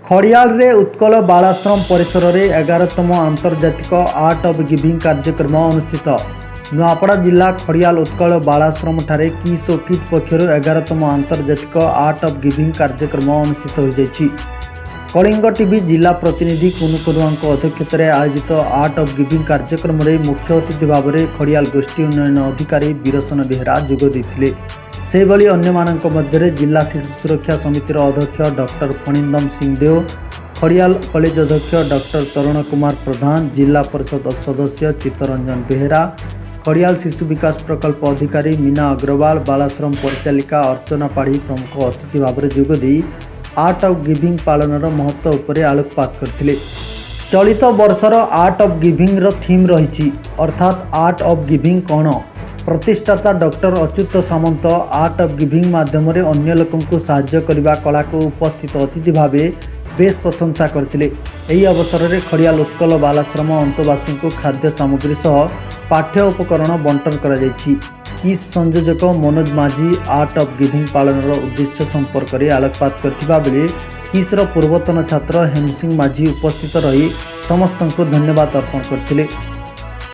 खड़ियाल रे उत्कल बालाश्रम परिसर में 11तम आंतर्जातिक आर्ट ऑफ गिविंग कार्यक्रम अनुष्ठित। नुआपड़ा जिला खड़ियाल उत्कल बालाश्रम ठारे किस और kit पक्षर 11तम Antarjatik art of giving कार्यक्रम अनुष्ठित हो जाइछि। कलिंग टीवी जिला प्रतिनिधि कुनु करुआ अध्यक्षतार आयोजित आर्ट ऑफ गिविंग कार्यक्रम में मुख्य अतिथि भाव में खड़ियाल गोष्ठी उन्नयन अधिकारी वीरसन बेहरा जोग देथिले। सेहिभଳି अन्यमानक मध्य जिला शिशु सुरक्षा समितिर अध्यक्ष डॉक्टर फणिंदम सिंहदेव, खड़ियाल कॉलेज अध्यक्ष डॉक्टर तरुण कुमार प्रधान, जिला परिषद सदस्य चित्तरंजन बेहरा, खड़ियाल शिशु विकास प्रकल्प अधिकारी मीना अग्रवाल, बालाश्रम परिचालिका अर्चना पाढ़ी प्रमुख अतिथि भाव में जोगदी आर्ट ऑफ गिविंग पालनर महत्व उपर आलोकपात करथिले। चलित वर्षर आर्ट ऑफ गिविंग रो थीम रही अर्थात आर्ट ऑफ गिविंग कौन। प्रतिष्ठाता doctor Achyuta Samanta art of giving माध्यम अन्य लोक साहाय्य करने कला को उपस्थित अतिथि भाव बेस प्रशंसा करते। यही अवसर में खड़ियाल उत्कल बालाश्रम अंतवासी को खाद्य सामग्री सह पाठ्य उपकरण बंटन कर किस संयोजक मनोज माझी आर्ट ऑफ गिविंग पालन उद्देश्य संपर्क में आलोकपात करथिबा बेले किसर पूर्वतन छात्र हेमसिंह माझी उपस्थित रही समस्त को धन्यवाद अर्पण करथिले।